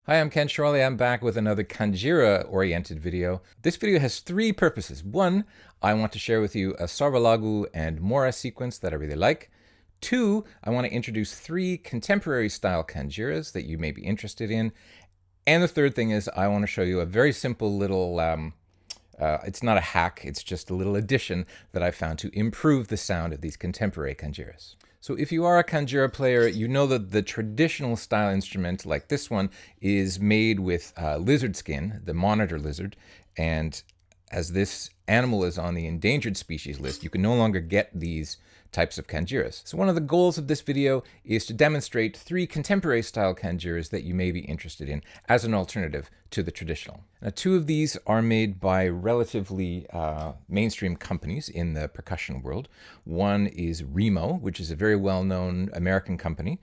Hi, I'm Ken Shorley. I'm back with another Kanjira-oriented video. This video has three purposes. One, I want to share with you a Sarvalaghu and Mora sequence that I really like. Two, I want to introduce three contemporary style Kanjiras that you may be interested in. And the third thing is I want to show you a very simple little, it's not a hack, it's just a little addition that I found to improve the sound of these contemporary Kanjiras. So if you are a Kanjira player, you know that the traditional style instrument like this one is made with lizard skin, the monitor lizard, and as this animal is on the endangered species list, you can no longer get these types of Kanjiras. So one of the goals of this video is to demonstrate three contemporary style Kanjiras that you may be interested in as an alternative to the traditional. Now, two of these are made by relatively mainstream companies in the percussion world. One is Remo, which is a very well-known American company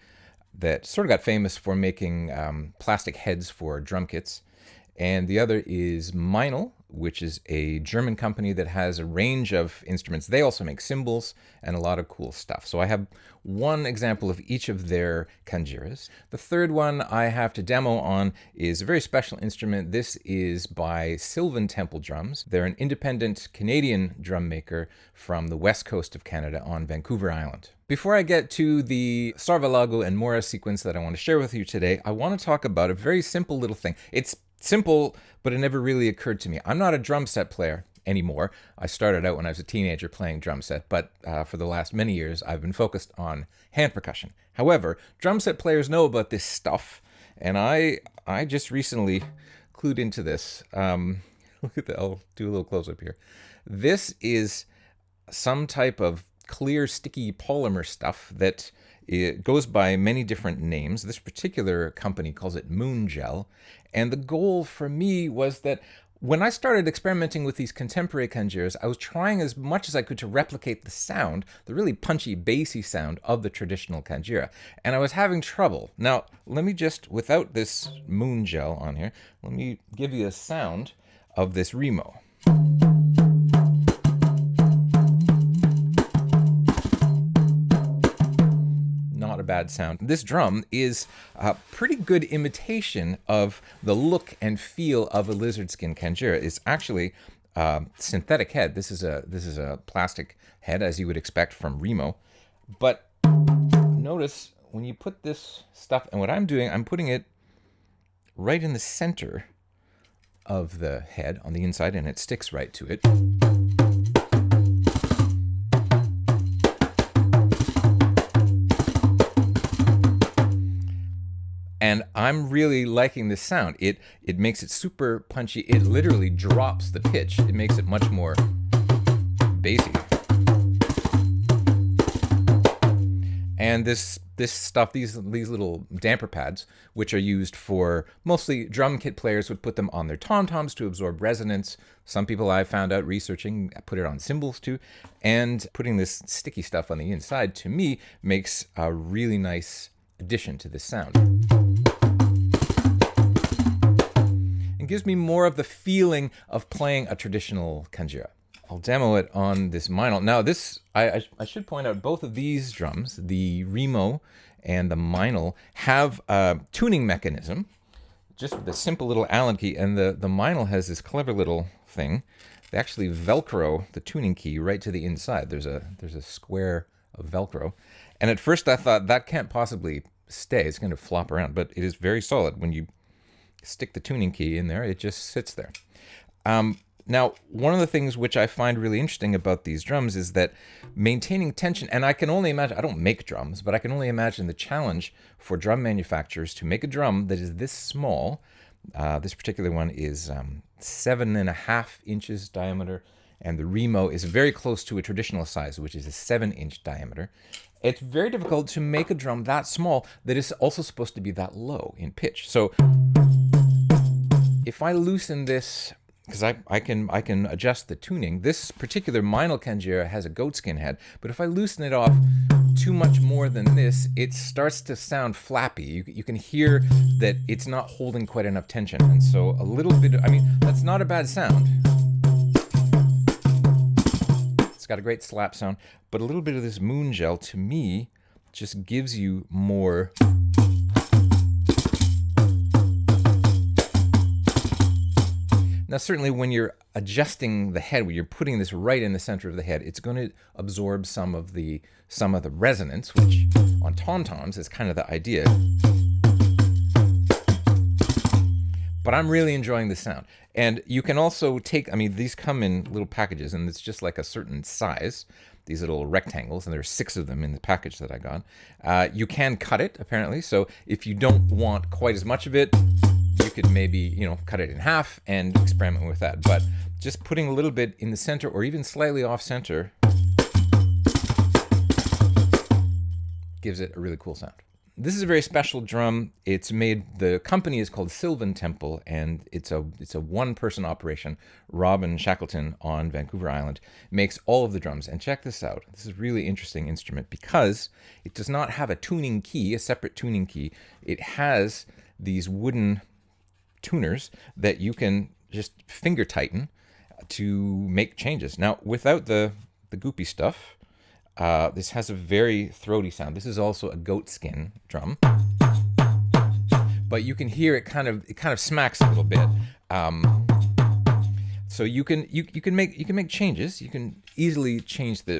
that sort of got famous for making plastic heads for drum kits. And the other is Meinl, which is a German company that has a range of instruments. They also make cymbals and a lot of cool stuff. So I have one example of each of their Kanjiras. The third one I have to demo on is a very special instrument. This is by Sylvan Temple Drums. They're an independent Canadian drum maker from the west coast of Canada on Vancouver Island. Before I get to the Sarvalaghu and Mora sequence that I want to share with you today, I want to talk about a very simple little thing. It's simple, but it never really occurred to me. I'm not a drum set player anymore. I started out when I was a teenager playing drum set, but for the last many years, I've been focused on hand percussion. However, drum set players know about this stuff, and I just recently clued into this. Look at that. I'll do a little close-up here. This is some type of clear, sticky polymer stuff that it goes by many different names. This particular company calls it Moon Gel. And the goal for me was that when I started experimenting with these contemporary Kanjiras, I was trying as much as I could to replicate the sound, the really punchy, bassy sound of the traditional Kanjira. And I was having trouble. Now, let me just, without this Moon Gel on here, let me give you a sound of this Remo. Not a bad sound. This drum is a pretty good imitation of the look and feel of a lizard skin Kanjira. It's actually a synthetic head. This is a plastic head, as you would expect from Remo. But notice when you put this stuff, and what I'm doing, I'm putting it right in the center of the head on the inside, and it sticks right to it. And I'm really liking this sound. It makes it super punchy. It literally drops the pitch. It makes it much more bassy. And this stuff, these little damper pads, which are used for mostly drum kit players, would put them on their tom-toms to absorb resonance. Some people I found out researching put it on cymbals too. And putting this sticky stuff on the inside, to me, makes a really nice addition to this sound. It gives me more of the feeling of playing a traditional Kanjira. I'll demo it on this Meinl. Now this, I should point out, both of these drums, the Remo and the Meinl, have a tuning mechanism, just with a simple little Allen key, and the Meinl has this clever little thing. They actually Velcro the tuning key right to the inside. There's a square of Velcro. And at first I thought that can't possibly stay. It's going to flop around, but it is very solid. When you stick the tuning key in there, it just sits there. Now, one of the things which I find really interesting about these drums is that maintaining tension, and I can only imagine, I don't make drums, but I can only imagine the challenge for drum manufacturers to make a drum that is this small. This particular one is 7.5 inches diameter, and the Remo is very close to a traditional size, which is a 7-inch diameter. It's very difficult to make a drum that small that is also supposed to be that low in pitch. So if I loosen this, because I can adjust the tuning. This particular Meinl Kanjira has a goatskin head, but if I loosen it off too much more than this, it starts to sound flappy. You can hear that it's not holding quite enough tension. And so a little bit, I mean, that's not a bad sound. It's got a great slap sound, but a little bit of this Moon Gel, to me, just gives you more Now, certainly when you're adjusting the head, when you're putting this right in the center of the head, it's going to absorb some of the resonance, which on tom-toms is kind of the idea. But I'm really enjoying the sound. And you can also take, I mean, these come in little packages, and it's just like a certain size, these little rectangles, and there's 6 of them in the package that I got. You can cut it, apparently. So if you don't want quite as much of it, you could maybe, you know, cut it in half and experiment with that. But just putting a little bit in the center or even slightly off center gives it a really cool sound. This is a very special drum. It's made, the company is called Sylvan Temple, and it's a one-person operation. Robin Shackleton on Vancouver Island makes all of the drums. And check this out. This is a really interesting instrument because it does not have a tuning key, a separate tuning key. It has these wooden tuners that you can just finger tighten to make changes. Now, without the goopy stuff, this has a very throaty sound. This is also a goat skin drum, but you can hear it kind of smacks a little bit. So you can make changes. You can easily change the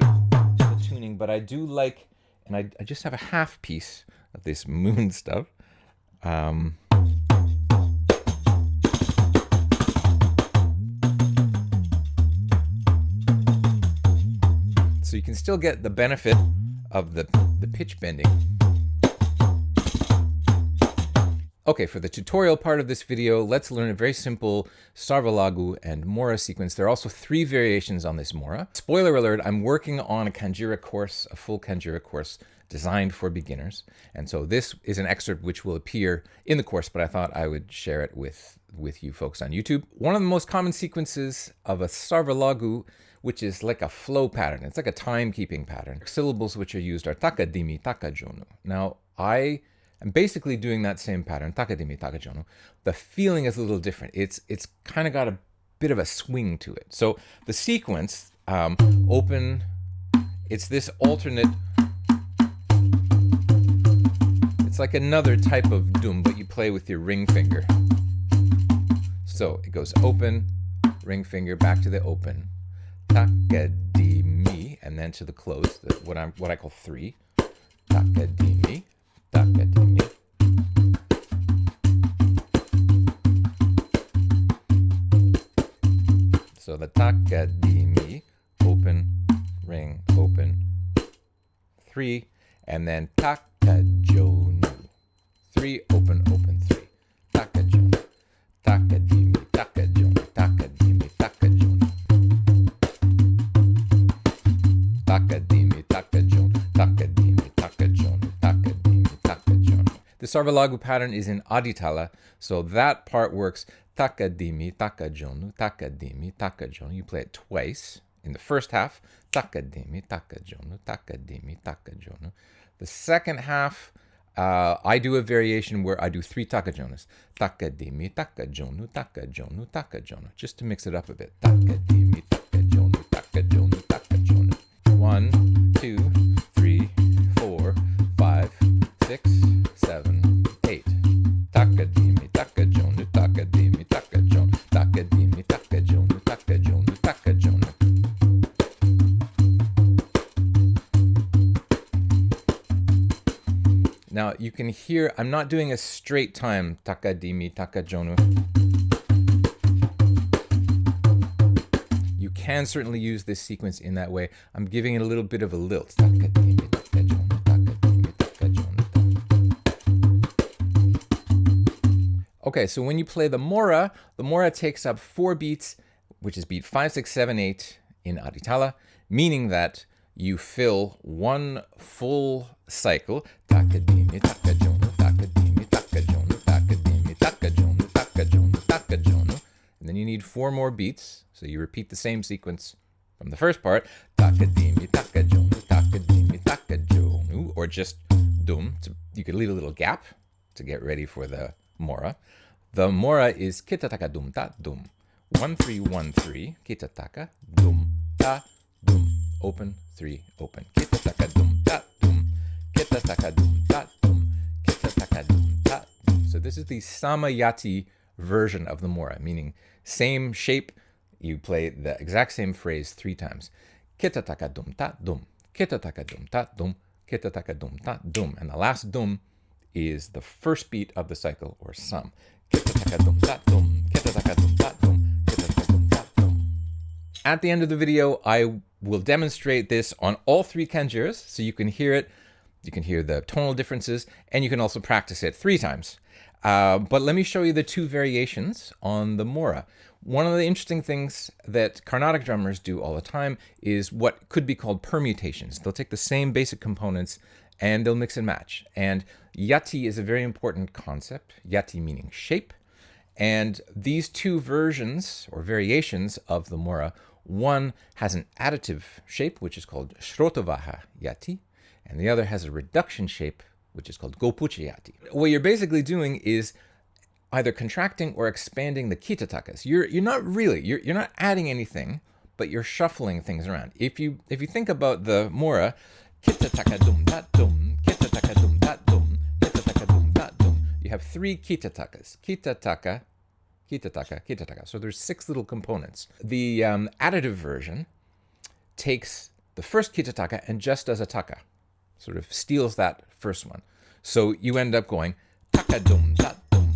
tuning. But I do like, and I just have a half piece of this moon stuff. So you can still get the benefit of the pitch bending. Okay, for the tutorial part of this video, let's learn a very simple Sarvalaghu and Mora sequence. There are also 3 variations on this Mora. Spoiler alert, I'm working on a Kanjira course, a full Kanjira course designed for beginners. And so this is an excerpt which will appear in the course, but I thought I would share it with you folks on YouTube. One of the most common sequences of a Sarvalaghu, which is like a flow pattern. It's like a timekeeping pattern. Syllables which are used are takadimi, takajonu. Now, I am basically doing that same pattern, takadimi, takajonu. The feeling is a little different. It's kind of got a bit of a swing to it. So the sequence, open, it's this alternate, it's like another type of dum, but you play with your ring finger. So it goes open, ring finger, back to the open. Takadimi, and then to the close, what I call 3. Takadimi, takadimi. So the takadimi, open, ring, open, 3, and then takajonu, 3, open, open, 3. Takajonu, takadimi, takajonu, takadimi, takajonu. Takadimi, takajonu, takadimi, takajonu, takadimi, takajonu. The Sarvalaghu pattern is in Tala, so that part works takadimi, takajonu, takadimi, takajonu. You play it twice in the first half. Takadimi, takajonu, takadimi, takajonu. The second half, I do a variation where I do 3 takajonas. Takadimi, takajonu, takajonu, takajonu. Just to mix it up a bit. Takadimi, takajonu, takajonu, takajonu. 1, 2, 3, 4, 5, 6, 7, 8. Takadimi, takajonu, takadimi, takajonu, takadimi, takajonu, takajonu, takajonu. Now you can hear, I'm not doing a straight time, takadimi, takajonu. You can certainly use this sequence in that way. I'm giving it a little bit of a lilt. Takadimi, takajonu, takadimi, takajonu. Okay, so when you play the Mora takes up 4 beats, which is beat 5, 6, 7, 8 in Tala, meaning that you fill 1 full cycle. Takadimi, takajonu, takadimi, takajonu, takadimi, takajonu, takajonu, takajonu. And then you need 4 more beats. So you repeat the same sequence from the first part. Takadimi, takajonu, takadimi, takajonu. Or just dum. You could leave a little gap to get ready for the Mora. The Mora is kitataka dum ta dum. 1, 3, 1, 3. Kitataka dum ta dum. Open, 3, open. Kitataka dum ta dum. Kitataka dum ta dum. Kitataka dum ta dum. So this is the Sama Yati version of the Mora, meaning same shape, you play the exact same phrase 3 times. Kitataka dum ta dum, kitataka dum ta dum, kitataka dum ta dum. And the last dum is the first beat of the cycle, or sum. Kitataka dum ta dum, kitataka dum ta dum, kitataka dum ta dum. At the end of the video, I will demonstrate this on all 3 Kanjiras, so you can hear it. You can hear the tonal differences, and you can also practice it 3 times. But let me show you the 2 variations on the Mora. One of the interesting things that Carnatic drummers do all the time is what could be called permutations. They'll take the same basic components and they'll mix and match. And Yati is a very important concept, Yati meaning shape. And these 2 versions or variations of the Mora, one has an additive shape, which is called Srotovaha Yati, and the other has a reduction shape, which is called Gopuccha Yati. What you're basically doing is either contracting or expanding the kitatakas. You're not adding anything, but you're shuffling things around. If you think about the Mora, kitataka dum dat dum, kitataka dum dat dum, kitataka dum dat dum. You have 3 kitatakas. Kitataka, kitataka, kitataka. So there's 6 little components. The additive version takes the first kitataka and just does a taka. Sort of steals that first one. So you end up going taka dum dat dum,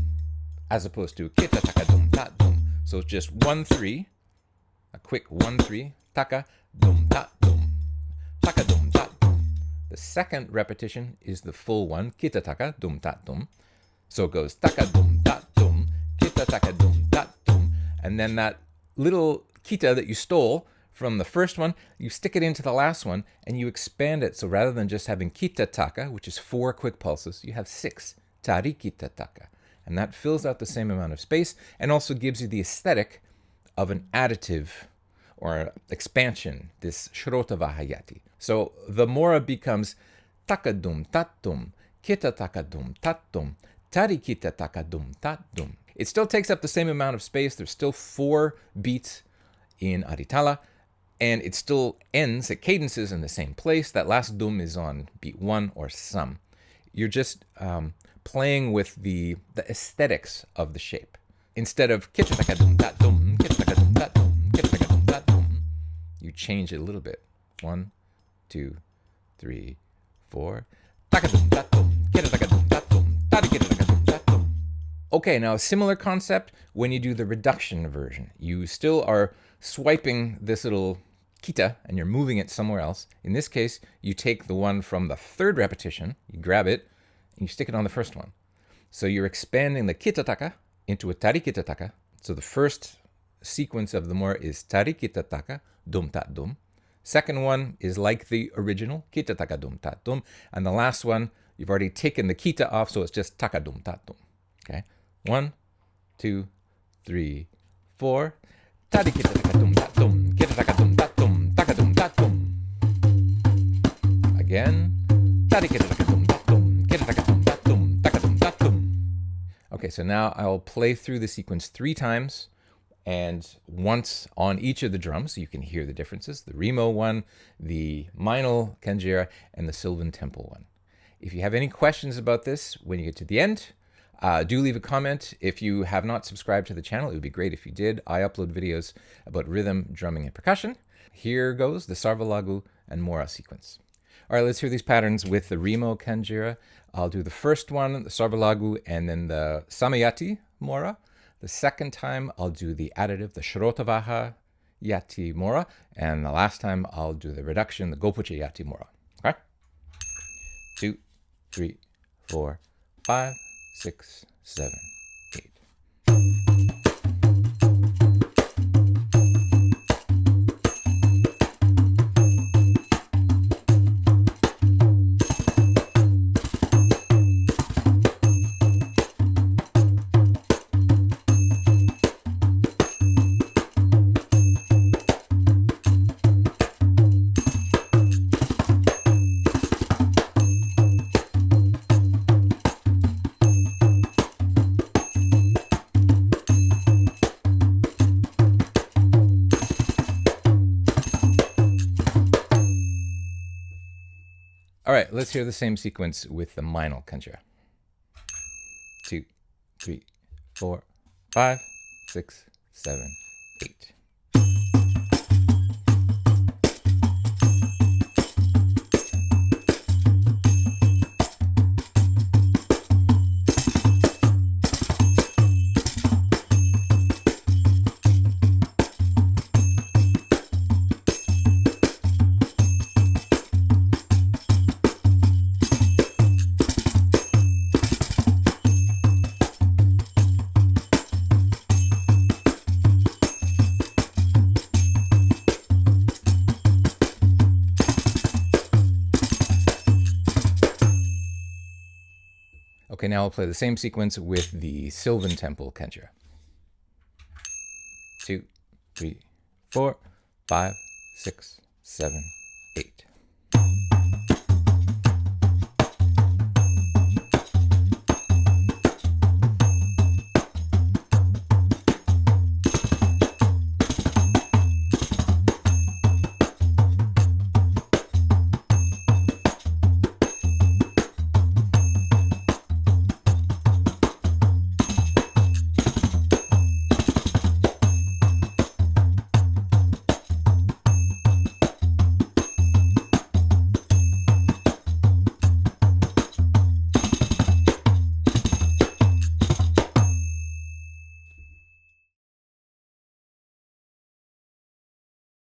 as opposed to kita taka dum dat dum. So just 1-3, a quick 1-3, taka dum dat dum, taka dum dat dum. The second repetition is the full one, kita taka dum dat dum. So it goes taka dum dat dum, kita taka dum dat dum, and then that little kita that you stole from the first one, you stick it into the last one, and you expand it. So rather than just having kita taka, which is 4 quick pulses, you have 6 tari kita taka. And that fills out the same amount of space and also gives you the aesthetic of an additive or expansion, this Srotovaha Yati. So the Mora becomes takadum tatum, kita takadum tatum, tari kita takadum tatum. It still takes up the same amount of space. There's still 4 beats in Tala, and it still ends, it cadences in the same place. That last dum is on beat 1 or sum. You're just playing with the aesthetics of the shape. Instead of kitataka-dum, dat-dum, kitataka-dum, dat-dum, kitataka-dum, dat-dum, you change it a little bit. 1, 2, 3, 4. Taka-dum, dat-dum, kitataka-dum, dat-dum, tari-kitataka-dum, dat-dum. Okay, now a similar concept when you do the reduction version. You still are swiping this little kita and you're moving it somewhere else. In this case, you take the one from the 3rd repetition, you grab it, and you stick it on the first one. So you're expanding the kitataka into a tari kitataka. So the first sequence of the Mora is tari kitataka, dum tat dum. Second one is like the original, kitataka dum tat dum. And the last one, you've already taken the kita off, so it's just taka dum tat dum. Okay? 1, 2, 3, 4. Tari kitataka dum tat dum, kitataka dum tat dum, taka dum tat dum. Again. Tari kitataka dum tat dum, kitataka dum tat dum, taka dum tat dum. Okay, so now I'll play through the sequence 3 times and once on each of the drums, so you can hear the differences. The Remo one, the Meinl Kanjira, and the Sylvan Temple one. If you have any questions about this when you get to the end, do leave a comment. If you have not subscribed to the channel, it would be great if you did. I upload videos about rhythm, drumming, and percussion. Here goes the Sarvalaghu and Mora sequence. All right, let's hear these patterns with the Remo Kanjira. I'll do the first one, the Sarvalaghu, and then the Samayati Mora. The second time, I'll do the additive, the Srotovaha Yati Mora. And the last time, I'll do the reduction, the Gopuccha Yati Mora. Okay? 2, 3, 4, 5, 6, 7, 8. All right, let's hear the same sequence with the Meinl Kanjira. 2, 3, 4, 5, 6, 7, 8. Okay, now I'll play the same sequence with the Sylvan Temple Kanjira. 2, 3, 4, 5, 6, 7, 8.